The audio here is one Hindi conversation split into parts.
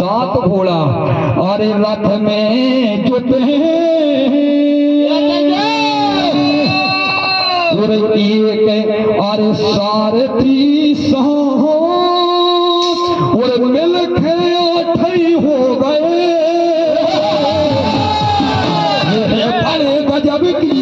सात घोड़ा अरे रथ में जुटे एक अरे सारथी साहो और मिल के अठई हो गए बड़े गजब की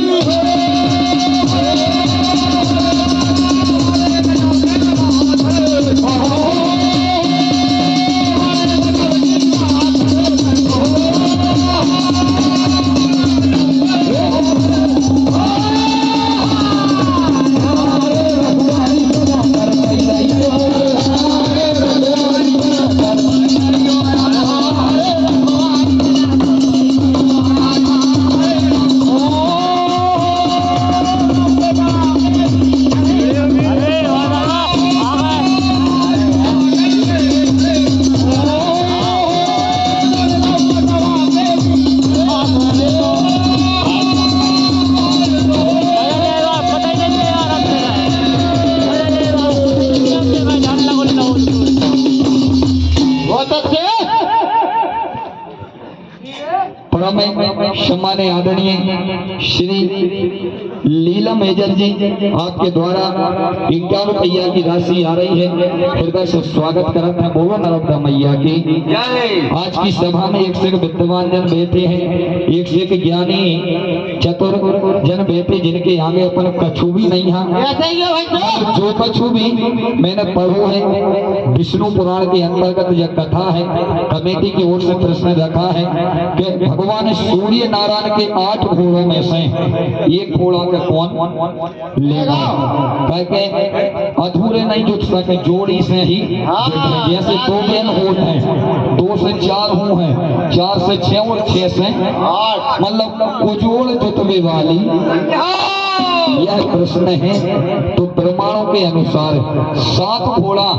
सम्माने आदरणीय श्री लीला मेजर जी आपके द्वारा 51 रुपया की राशि आ रही है। हृदय से स्वागत करते हैं बोलो नर्मदा मैया की। आज की सभा में एक से एक विद्वान जन बैठे हैं, एक से एक ज्ञानी चतुर जन बैठे जिनके आगे अपन कछु भी नहीं है। जो कछु भी मैंने पढ़ो है विष्णु पुराण के अंतर्गत यह कथा है। कमेटी की ओर से प्रश्न रखा है कि भगवान सूर्य नारायण के 8 घोड़ों में से एक घोड़ा का कौन लेगा? कह अधूरे नहीं जुट सके, जोड़ी से ही जैसे 2 गेंद होट है, 2 से 4 हो है, 4 से 6 और 6 से 8 मतलब उजोड़ जुटवे वाली यह प्रश्न है। तो प्रमाणों के अनुसार 7 घोड़ा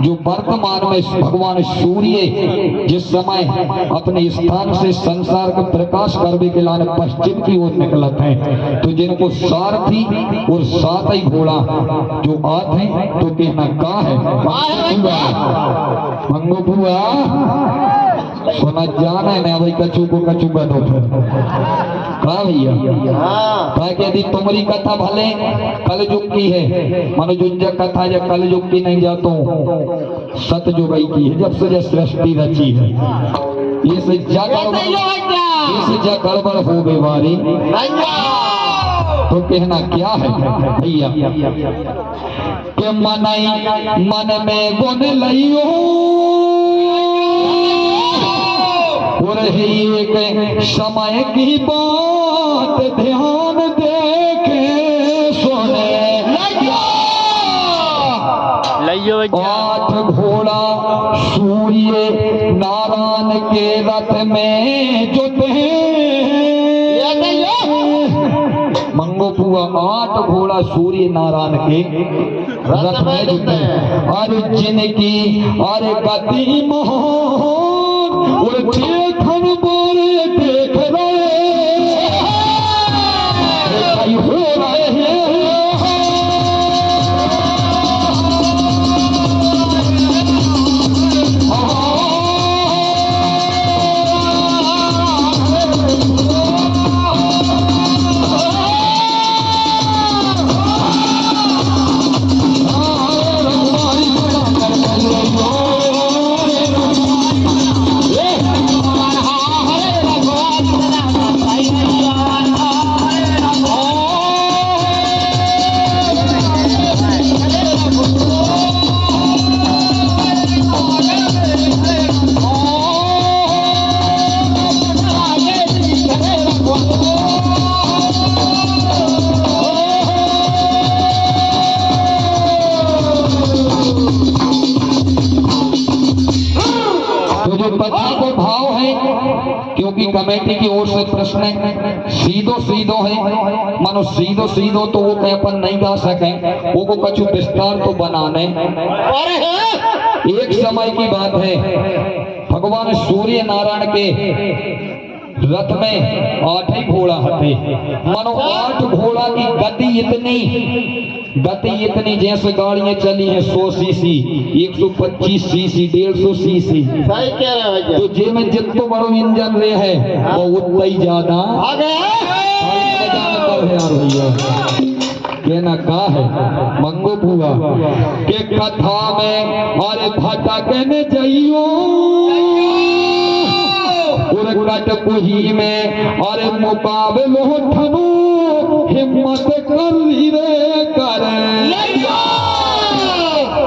जो वर्तमान में भगवान सूर्य जिस समय अपने स्थान से संसार का प्रकाश करने के लिए पश्चिम की ओर निकलते हैं, तो जिनको सारथी और 7 ही घोड़ा जो आते हैं तो कहना का है मंगो बुआ सोना जाना है ना भाई कचू को कचू का दो कहा भैया कहा यदि तुम्हारी कथा भले कल युग की है मनुजुंज कथा या कल युग की नहीं जातो सतयुग की है जब से सृष्टि रची है। इस जगह गड़बड़ हो बीमारी तो कहना क्या है भैया कि मन में गुण लियो और एक समय की बात ध्यान देके सुने 8 घोड़ा सूर्य नारायण के रथ में जुटे मंगो पुआ 8 घोड़ा सूर्य नारायण के रथ में जुटे अरे जिनकी अरे गति मोहन और देखन बोरे देख रहे हो रहे हैं क्योंकि कमेटी की ओर से प्रश्न सीधो है मानो सीधो तो वो अपन नहीं गा सके वो को कछु विस्तार तो बनाने। एक समय की बात है भगवान सूर्य नारायण के रथ में 8 ही घोड़ा हथे मानो 8 घोड़ा की गति इतनी गति इतनी जैसे गाड़ियां चली हैं 100 सीसी 125 सीसी 150 सीसी, सही कह रहे भैया। तो जे में जितना बड़ो इंजन रे है वो उतना ही ज्यादा आगे कर है यार भैया। कहना का है मंगो बुआ के कथा में और भटकने जाइयो कटपुही में और मुकाबलो ठनो हिम्मत कर रे कर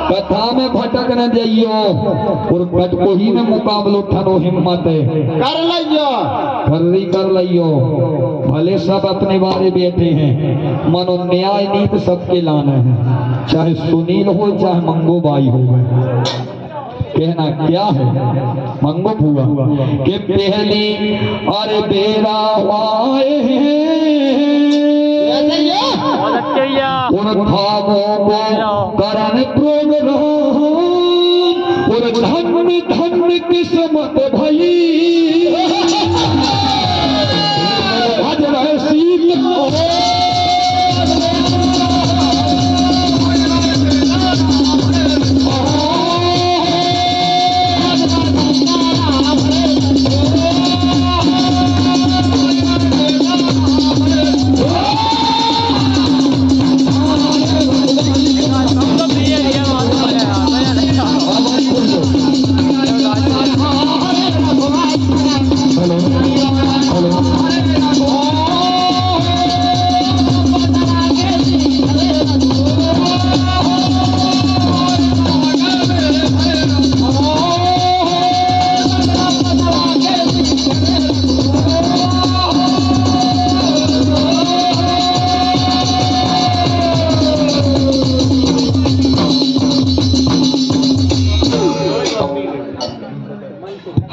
कथा में भटक न जाइयो और कटपुही में मुकाबलो ठनो हिम्मत कर लियो कर लियो। भले सब अपने बारे बैठे हैं, मनो न्याय नीति सबके लाना है, चाहे सुनील हो चाहे मंगो बाई हो। कहना क्या है मंगो बुआ के पहली और बेरा आए और भावों को करन प्रोग्राम और धन धन किस्मत भई भजन सीत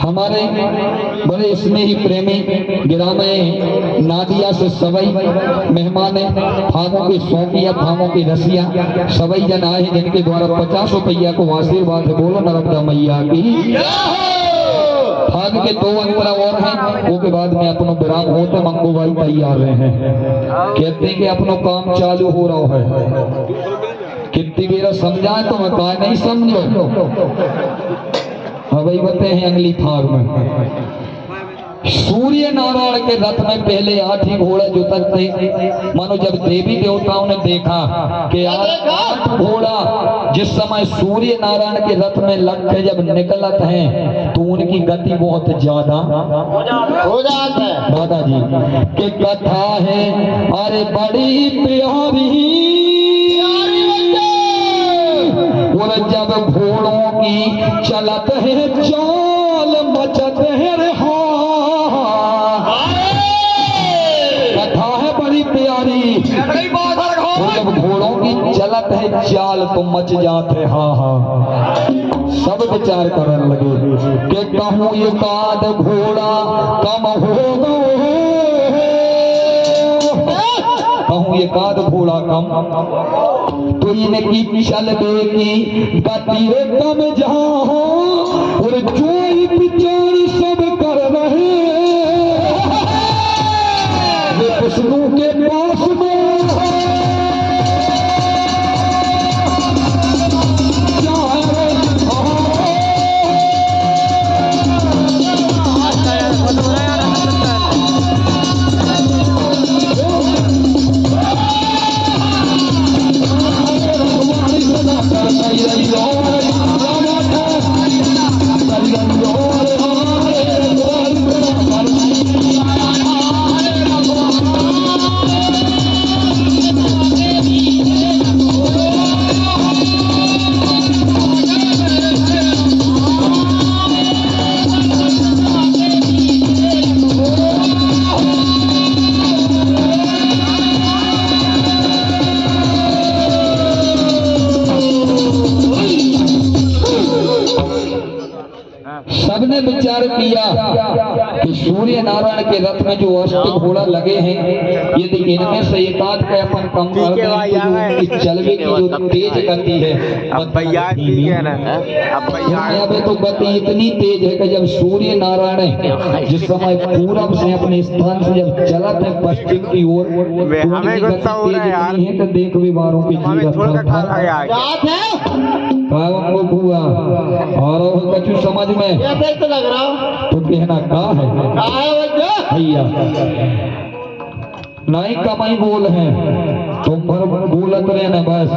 हमारे बड़े स्नेही प्रेमी गिरामे नादिया से सवई मेहमान भागों के शौकिया भागों की रसिया सवई जन आए जिनके द्वारा 50 रुपया को आशीर्वाद है। बोलो नर्मदा मैया की। भाग के 2 अंतरा और हैं, वो के बाद में अपनो विराम होते मंगो भाई तैयार रहे हैं। कहते हैं कि अपनो काम चालू हो रहा है, कितनी बेरा समझाए तो मैं कहा नहीं समझो। हवाई बते हैं अगली फाग में सूर्य नारायण के रथ में पहले 8 ही घोड़ा जुतक थे। मानो जब देवी देवताओं ने देखा कि 8 घोड़ा जिस समय सूर्य नारायण के रथ में लग के जब निकलत हैं तो उनकी गति बहुत ज्यादा हो जाता है। दादाजी की कथा है अरे बड़ी प्यारी और जब घोड़ों की चलत है चाल मचत है रे कथा है बड़ी प्यारी। जब घोड़ों की चलत है चाल तो मच जाते हाँ सब विचार करने लगे कि कहूँ एकाध घोड़ा कम होगा, कहूँ एकाध घोड़ा कम तो इनकी चल बेगी गति कम जहाँ और जो विचार सब कर रहे विष्णु के पास में सबने विचार किया कि सूर्य नारायण के रथ में जो अष्ट घोड़ा लगे हैं, यदि इनमें से एक आध का अपन कम कर दें तो जो चलने की जो तेज गति है, अब भैया अब तो गति इतनी तेज है कि जब सूर्य नारायण जिस समय पूरब से अपने स्थान से जब चलत है पश्चिम की ओर, हमें गुस्सा हो रहा है यार, है तो देख भी बारों की हमें छोड़ कर खा गया बात है बुआ और कछु समझ में कैसे तो लग रहा तो कहना का है भैया भैया नहीं कमाई बोल है तुम भर बोलत रहे ना बस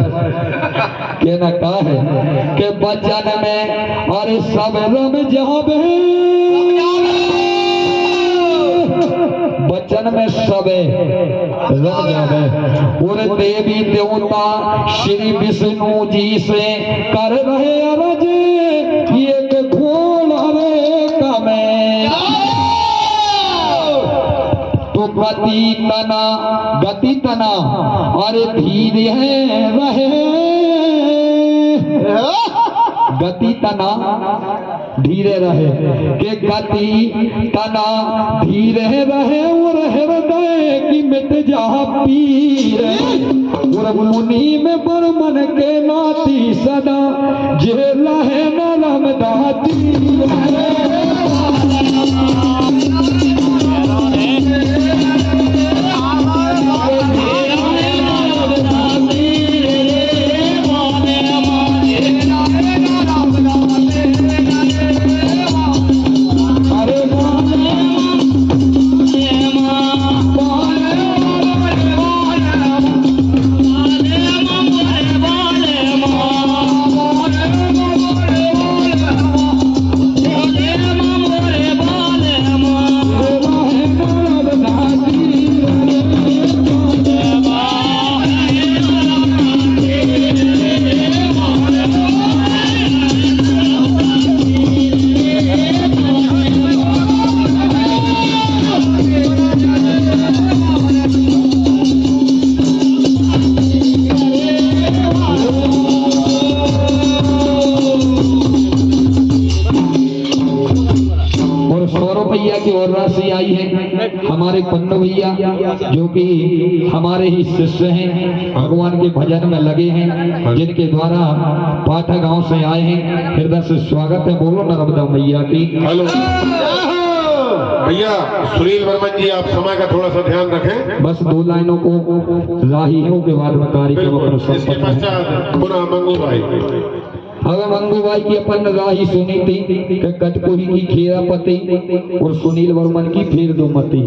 कहना का है के बचन में अरे सब रम जावे बचन में सबे रम जावे और देवी देवता श्री विष्णु जी से कर रहे अरज एक घोड़ा रे कमे तो गति तना अरे धीरे है रहे गति तना धीरे रहे के गति तना धीरे रहे और हृदय की मिट जा पीर और मुनि में बरमन के नाती सदा जेला है नरम दाती भैया की ओर राशि आई है हमारे पन्नू भैया जो कि हमारे ही शिष्य हैं, भगवान के भजन में लगे हैं, जिनके द्वारा पाठा गांव से आए हैं। हृदय से स्वागत है, बोलो नर्मदा मैया की। हेलो भैया सुनील वर्मन जी, आप समय का थोड़ा सा ध्यान रखें। बस 2 लाइनों को राहियों के बाद में कार्यक्रम इसके पश्चात पुनः मंगू भाई। अगर मंगू भाई की अपन राही सुनी थी कि कटपुरी की खेरा पति और सुनील वर्मन की फिर दो मती।